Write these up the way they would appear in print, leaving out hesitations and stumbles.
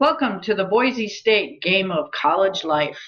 Welcome to the Boise State game of college life.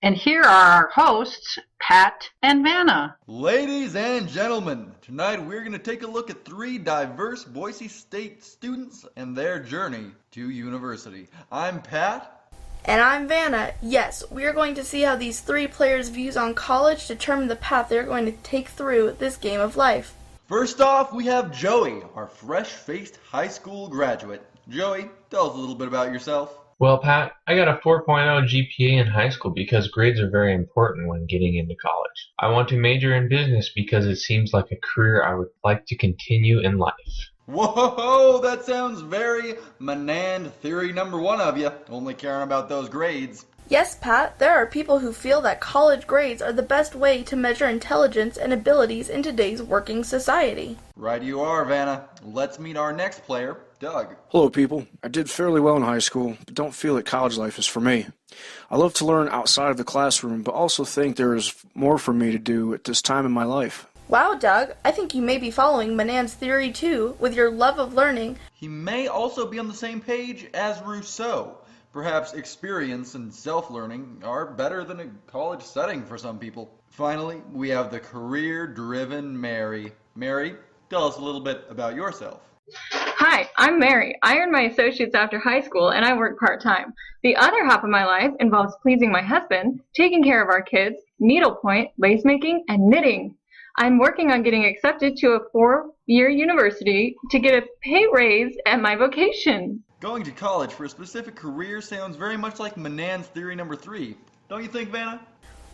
And here are our hosts, Pat and Vanna. Ladies and gentlemen, tonight we're going to take a look at three diverse Boise State students and their journey to university. I'm Pat. And I'm Vanna. Yes, we are going to see how these three players' views on college determine the path they're going to take through this game of life. First off, we have Joey, our fresh-faced high school graduate. Joey, tell us a little bit about yourself. Well, Pat, I got a 4.0 GPA in high school because grades are very important when getting into college. I want to major in business because it seems like a career I would like to continue in life. Whoa, that sounds very Menand theory number one of you, only caring about those grades. Yes, Pat, there are people who feel that college grades are the best way to measure intelligence and abilities in today's working society. Right you are, Vanna. Let's meet our next player, Doug. Hello, people. I did fairly well in high school, but don't feel that college life is for me. I love to learn outside of the classroom, but also think there is more for me to do at this time in my life. Wow, Doug, I think you may be following Menand's theory too, with your love of learning. He may also be on the same page as Rousseau. Perhaps experience and self-learning are better than a college setting for some people. Finally, we have the career-driven Mary. Mary, tell us a little bit about yourself. Hi, I'm Mary. I earned my associates after high school and I work part-time. The other half of my life involves pleasing my husband, taking care of our kids, needlepoint, lace making, and knitting. I'm working on getting accepted to a 4-year university to get a pay raise at my vocation. Going to college for a specific career sounds very much like Menand's theory number 3. Don't you think, Vanna?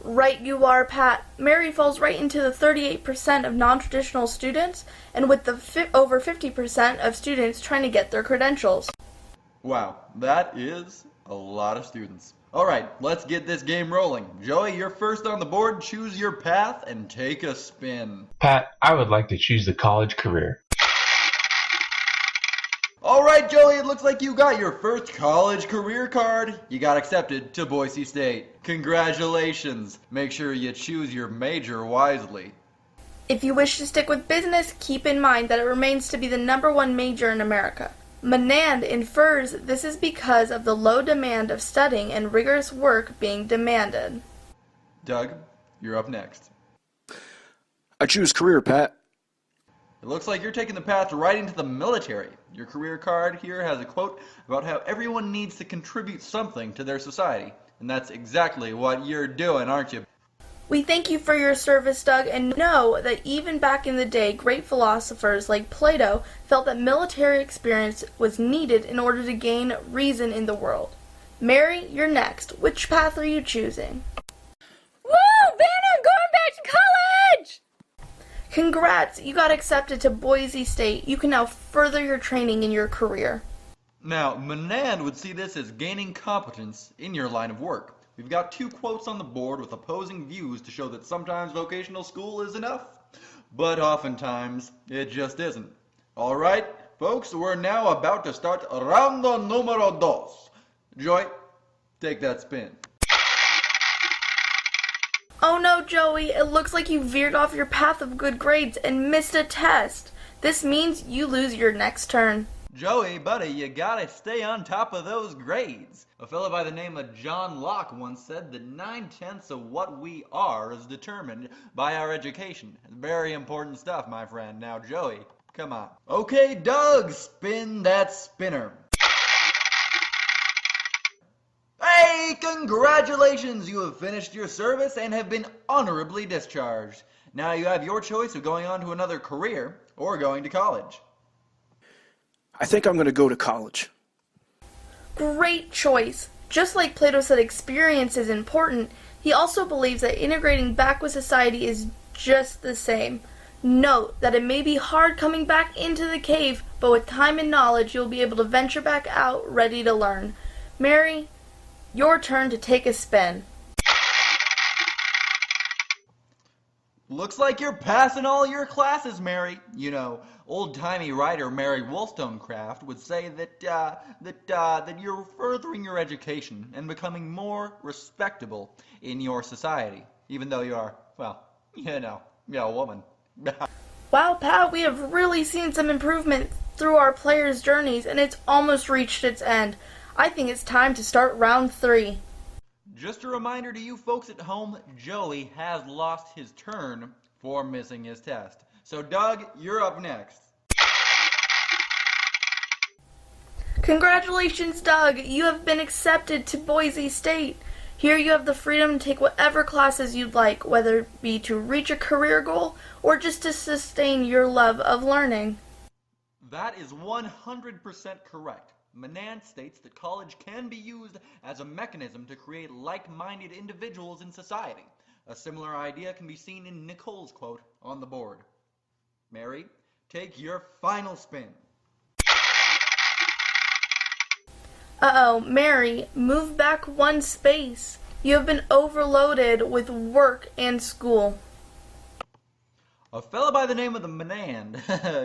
Right you are, Pat. Mary falls right into the 38% of non-traditional students, and with the over 50% of students trying to get their credentials. Wow, that is a lot of students. Alright, let's get this game rolling. Joey, you're first on the board. Choose your path and take a spin. Pat, I would like to choose the college career. Alright, Joey, it looks like you got your first college career card. You got accepted to Boise State. Congratulations. Make sure you choose your major wisely. If you wish to stick with business, keep in mind that it remains to be the #1 major in America. Menand infers this is because of the low demand of studying and rigorous work being demanded. Doug, you're up next. I choose career, Pat. It looks like you're taking the path right into the military. Your career card here has a quote about how everyone needs to contribute something to their society. And that's exactly what you're doing, aren't you? We thank you for your service, Doug, and know that even back in the day, great philosophers like Plato felt that military experience was needed in order to gain reason in the world. Mary, you're next. Which path are you choosing? Woo! Vanna, I'm going back to college! Congrats! You got accepted to Boise State. You can now further your training in your career. Now, Menand would see this as gaining competence in your line of work. We've got 2 quotes on the board with opposing views to show that sometimes vocational school is enough, but oftentimes it just isn't. Alright, folks, we're now about to start rondo numero dos. Joy, take that spin. Oh no, Joey, it looks like you veered off your path of good grades and missed a test. This means you lose your next turn. Joey, buddy, you gotta stay on top of those grades. A fellow by the name of John Locke once said that 9/10 of what we are is determined by our education. Very important stuff, my friend. Now, Joey, come on. Okay, Doug, spin that spinner. Hey, congratulations! You have finished your service and have been honorably discharged. Now you have your choice of going on to another career or going to college. I think I'm going to go to college. Great choice. Just like Plato said experience is important, he also believes that integrating back with society is just the same. Note that it may be hard coming back into the cave, but with time and knowledge you'll be able to venture back out ready to learn. Mary, your turn to take a spin. Looks like you're passing all your classes, Mary. You know, old-timey writer Mary Wollstonecraft would say that you're furthering your education and becoming more respectable in your society, even though you are, well, a woman. Wow, Pat, we have really seen some improvement through our players' journeys, and it's almost reached its end. I think it's time to start round 3. Just a reminder to you folks at home, Joey has lost his turn for missing his test. So Doug, you're up next. Congratulations, Doug! You have been accepted to Boise State. Here you have the freedom to take whatever classes you'd like, whether it be to reach a career goal or just to sustain your love of learning. That is 100% correct. Menand states that college can be used as a mechanism to create like-minded individuals in society. A similar idea can be seen in Nicole's quote on the board. Mary, take your final spin. Uh-oh, Mary, move back 1 space. You have been overloaded with work and school. A fellow by the name of the Menand,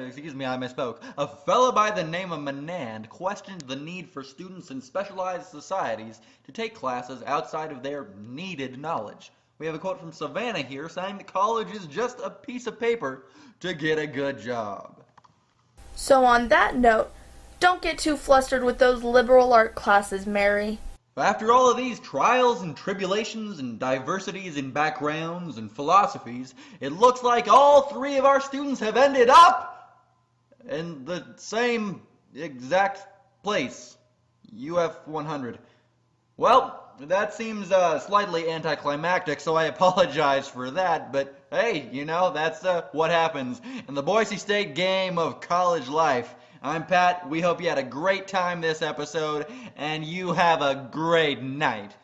excuse me, I misspoke. A fellow by the name of Menand questioned the need for students in specialized societies to take classes outside of their needed knowledge. We have a quote from Savannah here saying that college is just a piece of paper to get a good job. So on that note, don't get too flustered with those liberal art classes, Mary. After all of these trials and tribulations and diversities in backgrounds and philosophies, it looks like all 3 of our students have ended up in the same exact place, UF 100. Well, that seems slightly anticlimactic, so I apologize for that, but hey, you know, that's what happens in the Boise State game of college life. I'm Pat. We hope you had a great time this episode, and you have a great night.